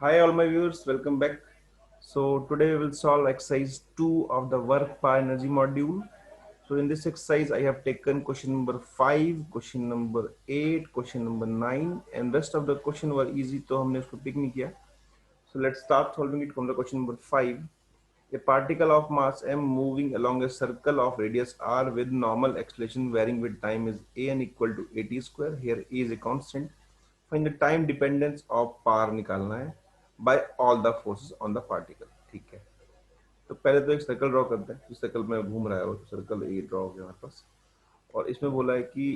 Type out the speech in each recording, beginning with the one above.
Hi all my viewers, welcome back. So today we will solve exercise 2 of the work power energy module. So in this exercise I have taken question number 5, question number 8, question number 9 and rest of the question were easy तो हमने उसको pick नहीं किया. So let's start solving it from the question number 5. A particle of mass m moving along a circle of radius r with normal acceleration varying with time is a n equal to at square. Here a is a constant. Find the time dependence of power निकालना है by all the forces on the particle. ठीक है, तो पहले तो एक circle draw करते हैं. इस सर्कल में घूम रहा है वो सर्कल ए ड्रॉ हो गया हमारे पास. और इसमें बोला है कि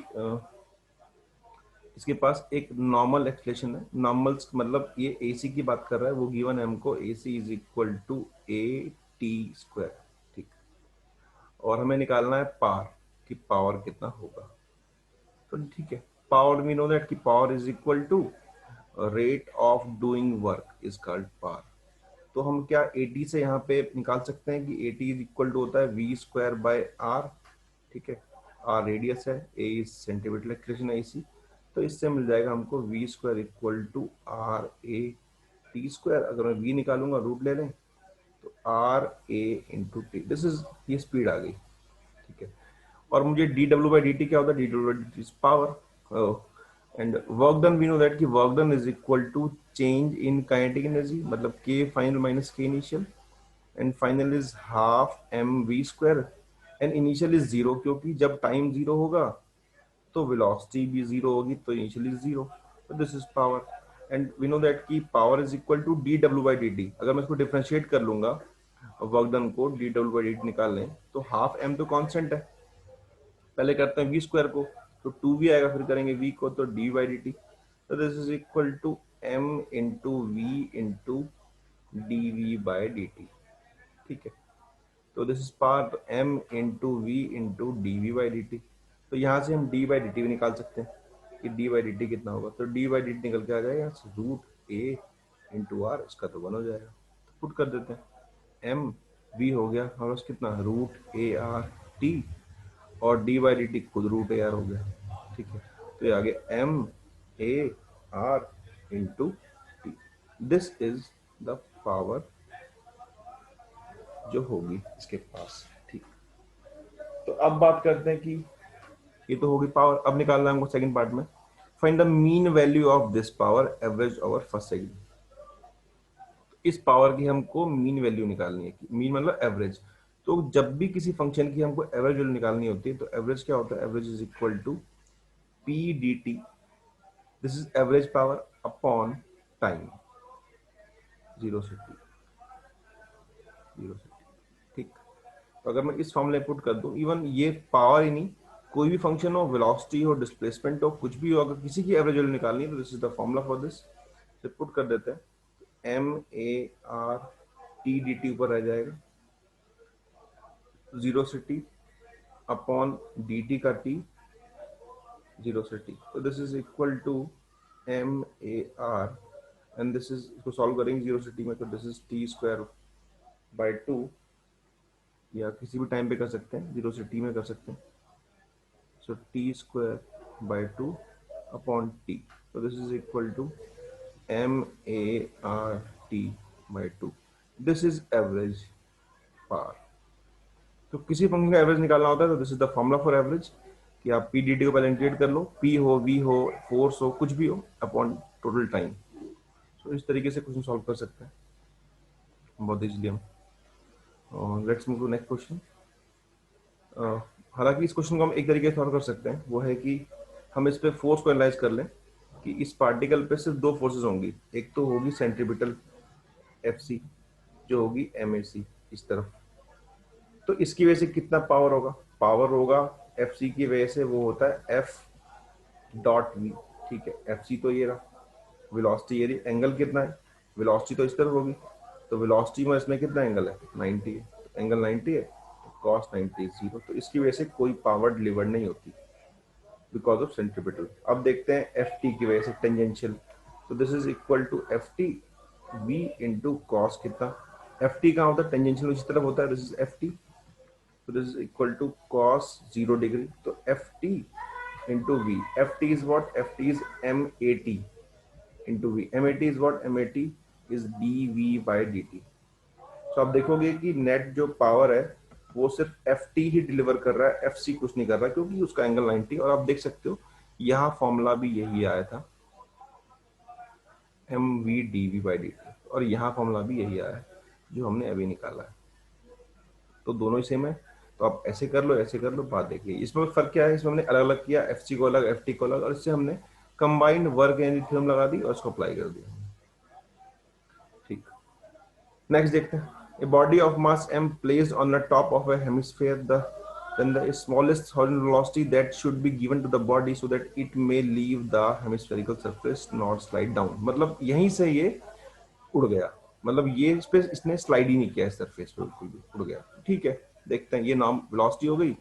इसके पास एक नॉर्मल एक्सलेशन है. नॉर्मल्स मतलब ये एसी की बात कर रहा है. वो गिवन है हमको AC is equal to A T square. ठीक, और हमें निकालना है पावर कि पावर कितना होगा. तो ठीक है, पावर वी नो दैट कि power is equal to rate of doing work is called power. तो हम क्या एटी से यहाँ पे निकाल सकते हैं कि एटी इज इक्वल टू होता है वी स्क्वायर बाय आर. ठीक है, आर रेडियस है, ए इज सेंटीमीटर एक्सलेशन है इसी. तो इससे मिल जाएगा हमको v square equal to r a T square. अगर मैं वी निकालूंगा रूट ले लें तो r a into T. This is ये स्पीड आ गई. ठीक है, और मुझे डी डब्ल्यू बाई डी टी क्या होता है? डी डब्ल्यू by D t is power. And work done we know that कि work done is equal to change in kinetic energy मतलब के फाइनल माइनस के initial. And final is half M we square. And initial is zero क्योंकि जब time zero होगा तो velocity भी zero होगी तो इनिशियली जीरो. तो this is power. And we know that कि power is equal to d डब्ल्यू बाई डी टी. अगर मैं इसको डिफ्रेंशिएट कर लूंगा वर्क डन को डी डब्ल्यू बाई डी टी निकाल लें तो हाफ एम तो कांस्टेंट है. पहले करते हैं वी स्क्वायर को तो टू भी आएगा, फिर करेंगे वी को तो डी बाई डी टी. तो this is equal to M into V into D we by D T. ठीक है, तो this is power M into V into D we by D T. तो यहाँ से हम डी बाई डी टी भी निकाल सकते हैं कि डी बाई डी टी कितना होगा. तो डी बाई डी टी निकल के आ जाएगा यहाँ से रूट ए इंटू आर. इसका तो वन हो जाएगा. तो पुट कर देते हैं. एम वी हो गया हमारे पास कितना रूट ए आर टी और डी बाई डी टी खुद रूट ए आर हो गया. ठीक है, तो ये आ गया M A R into T. This is the power जो होगी इसके पास. ठीक, तो अब बात करते हैं कि ये तो होगी पावर. अब निकालना है हमको सेकंड पार्ट में. Find the mean value of this power average over first second. इस पावर की हमको मीन वैल्यू निकालनी है. मीन मतलब एवरेज. तो जब भी किसी फंक्शन की हमको एवरेज वैल्यू निकालनी होती है तो एवरेज क्या होता है? Average is equal to P D T. This is average power upon time. Zero से टी, जीरो से टी. ठीक, तो अगर मैं इस फॉर्मूले पुट कर दूं, इवन ये पावर ही नहीं, कोई भी फंक्शन हो, वेलोसिटी हो, डिस्प्लेसमेंट हो, कुछ भी हो, अगर किसी की एवरेज वैल्यू निकालनी है तो this is the formula for this. तो पुट कर देते हैं. M A R T D T ऊपर रह जाएगा जीरो से टी अपॉन डी टी का टी जीरो से टी. तो this is equal to M A R and this is, इसको सॉल्व करेंगे जीरो से टी में तो this is T square by two. या किसी भी टाइम पे कर सकते हैं, जीरो से टी में कर सकते हैं. So t square by two upon t. तो this is equal to M A R t by two. This is average power. तो किसी फंक्शन का एवरेज निकालना होता है तो this is the formula for average कि आप पी डी टी को पहले इंटीग्रेट कर लो. पी हो, वी हो, फोर्स हो, कुछ भी हो अपॉन टोटल टाइम. तो इस तरीके से क्वेश्चन सॉल्व कर सकते हैं बहुत इजीली हम. Let's move to next question. हालांकि इस क्वेश्चन को हम एक तरीके से सॉल्व कर सकते हैं, वो है कि हम इस पे फोर्स को एनालाइज कर लें कि इस पार्टिकल पे सिर्फ दो फोर्सेस होंगी. एक तो होगी सेंट्रीपिटल एफ सी जो होगी एम ए सी इस तरफ. तो इसकी वजह से कितना पावर होगा? पावर होगा एफ सी की वजह से वो होता है एफ डॉट वी. ठीक है, एफ सी तो ये रहा, वेलोसिटी ये रही, एंगल कितना है? वेलोसिटी तो इस तरफ होगी तो वेलोसिटी में इसमें कितना एंगल है? 90 है. तो एंगल 90 है तो कॉस 90 जीरो. तो इसकी वजह से कोई पावर डिलीवर नहीं होती बिकॉज ऑफ सेंट्रीपिटल. अब देखते हैं एफ टी की वजह से टेंजेंशियल. तो this is equal to f t v into cos कितना. एफ टी कहाँ होता है? टेंजेंशियल इसी तरफ होता है. This is f t. तो this is equal to cos 0 degree. तो f t into v. F t is what? F t is m a t into v. M a t is what? M a t is d we by D T. तो आप देखोगे कि net जो power है वो सिर्फ F T ही deliver कर रहा है, एफ सी कुछ नहीं कर रहा, क्योंकि उसका एंगल 90। और आप देख सकते हो यहाँ फॉर्मूला भी यही आया था, M V D we by D T, और यहाँ फॉर्मूला भी यही आया है जो हमने अभी निकाला है। तो दोनों ही सेम है। तो आप ऐसे कर लो, ऐसे कर लो, बात देखिए। इसमें फर्क क्या है, इसमें हमने अलग अलग किया, एफ सी को अलग, एफ टी को अलग, और इससे हमने कंबाइंड वर्क एनर्जी थ्योरम लगा दी और इसको अप्लाई कर दिया। ठीक, नेक्स्ट देखते हैं। A body of mass m placed on the top of a hemisphere, then the smallest horizontal velocity that should be given to the body so that it may leave the hemispherical surface not slide down। मतलब यहीं से ये उड़ गया, मतलब ये इस पे इसने स्लाइड ही नहीं किया इस सरफेस पे, बिल्कुल भी उड़ गया। ठीक है, देखते हैं। ये नाम वेलोसिटी हो गई,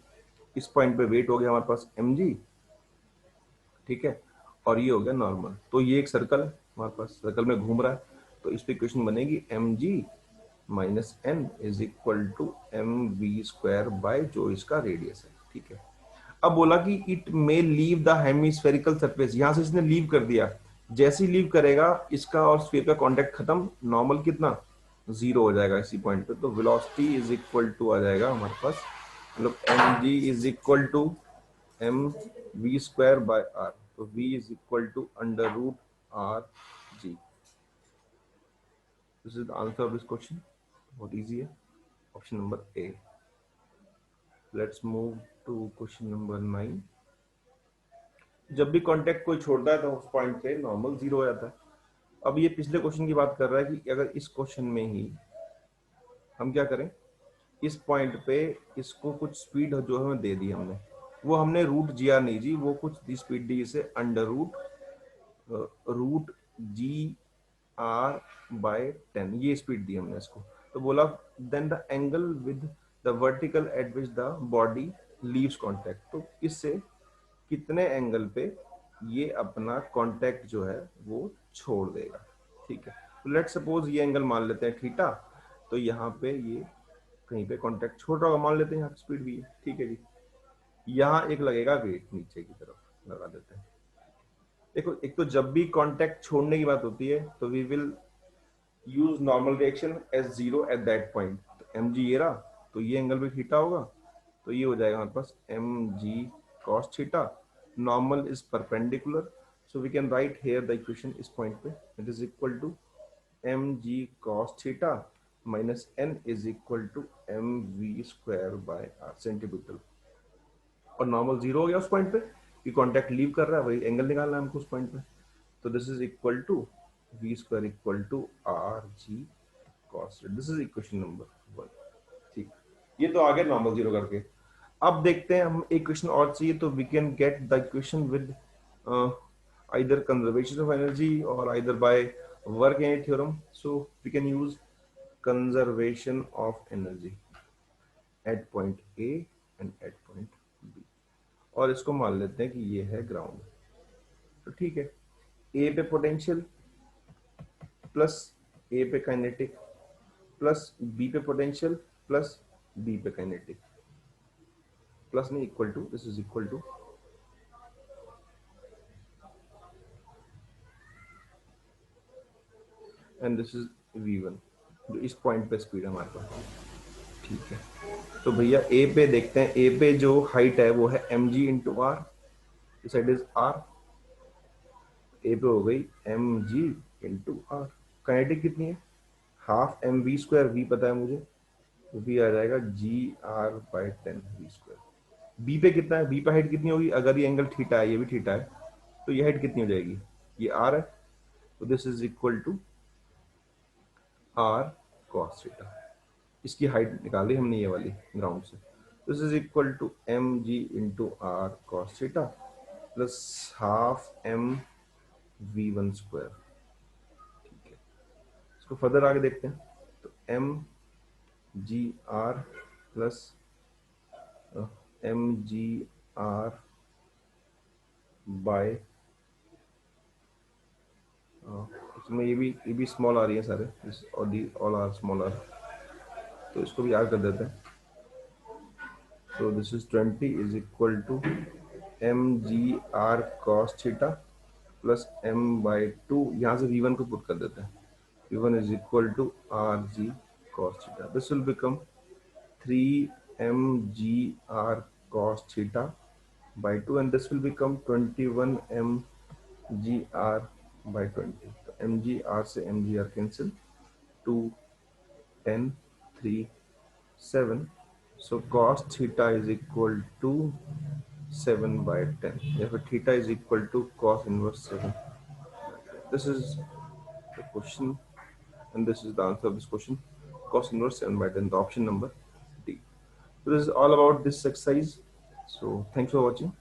इस पॉइंट पे वेट हो गया हमारे पास mg, ठीक है, और ये हो गया नॉर्मल। तो ये एक सर्कल है हमारे पास, सर्कल में घूम रहा है, तो इस पे इक्वेशन बनेगी mg minus N is equal to M we square by जो इसका रेडियस है। ठीक है, अब बोला कि it may leave the hemispherical surface, यहां से इसने लीव कर दिया। जैसे ही लीव करेगा इसका और स्फीयर का कांटेक्ट खत्म, नॉर्मल कितना, जीरो हो जाएगा इसी पॉइंट पे। तो वेलोसिटी इज इक्वल टू आ जाएगा हमारे पास, मतलब M G is equal to M we square by R. तो v is equal to under root R G. This is the answer of this question, बहुत इजी है, option number A. Let's move to question number 9। जब भी contact कोई छोड़ता है तो उस पॉइंट पे नॉर्मल जीरो हो जाता है। अब ये पिछले क्वेश्चन की बात कर रहा है कि अगर इस क्वेश्चन में ही हम क्या करें, इस पॉइंट पे इसको कुछ स्पीड जो हमें दे दी हमने, वो हमने रूट जी आर नहीं जी, वो कुछ दी स्पीड दी इसे under root G R by 10, ये स्पीड दी हमने इसको। तो बोला then the angle with the vertical at which the body leaves contact, तो इससे कितने एंगल पे ये अपना कांटेक्ट जो है वो छोड़ देगा। ठीक है, तो लेट सपोज ये एंगल मान लेते हैं थीटा, तो यहाँ पे ये कहीं पे कांटेक्ट छोड़ रहा होगा, मान लेते हैं यहाँ स्पीड भी है। ठीक है जी, यहाँ एक लगेगा वेट नीचे की तरफ लगा देते हैं। देखो, एक तो जब भी कांटेक्ट छोड़ने की बात होती है तो we will use normal reaction as zero at that point. तो एम जी ये रहा, तो ये एंगल भी थीटा होगा, तो ये हो जाएगा हमारे पास m g cos theta. Normal is perpendicular, so we can write here the equation इस पॉइंट पे, it is equal to M g cos theta minus N is equal to M we square by r centimetre. और normal zero हो गया उस point पे, कि contact leave कर रहा है, वही एंगल निकालना है हमको उस पॉइंट पे। तो this is equal to V square equal to R G cos. This is equation number 1। ठीक, ये तो आ गया नॉर्मल जीरो करके। अब देखते हैं, हम एक क्वेश्चन और चाहिए, तो we can get the equation with either conservation of energy or either by work energy theorem, so we can use conservation of energy at point A and at point B। और इसको मान लेते हैं कि ये है ग्राउंड। तो ठीक है, ए पे पोटेंशियल प्लस ए पे काइनेटिक प्लस बी पे पोटेंशियल प्लस बी पे काइनेटिक, प्लस नहीं equal to, this is equal to and this is v1, जो इस पॉइंट पे स्पीड है हमारे पास। ठीक है, तो भैया ए पे देखते हैं, ए पे जो हाइट है वो है m ji into r, this side is r. A पे हो गई एम जी इंटू आर। काइनेटिक कितनी है, half M we square, v पता है मुझे, तो वी आ जाएगा g r by 10 v square. B पे कितना है, बी पे हाइट कितनी होगी, अगर ये एंगल थीटा है, ये भी थीटा है, तो ये हाइट कितनी हो जाएगी, ये आर है, तो this is equal to R cos theta. इसकी हाइट निकाली हमने ये वाली ग्राउंड से, this is equal to M G into R cos theta plus half M V one square. ठीक है, इसको फर्दर आगे देखते हैं। तो M G R plus M G R by, इसमें ये भी स्मॉल आ रही है सारे, और दी ऑल आर स्मॉलर, तो इसको भी याद कर देते हैं। तो this is 20 is equal to M G R cos theta plus M by 2, यहाँ से v1 को पुट कर देते हैं, Q1 is equal to RG cos theta. This will become 3mgr cos theta by 2, and this will become 21mgr by 20. So mgr से mgr cancel, 2, 10, 3, 7. So cos theta is equal to 7 by 10. Therefore, theta is equal to cos inverse 7. This is the question, and this is the answer of this question. Cos inverse 7 by 10, the option number D. So this is all about this exercise. So thanks for watching.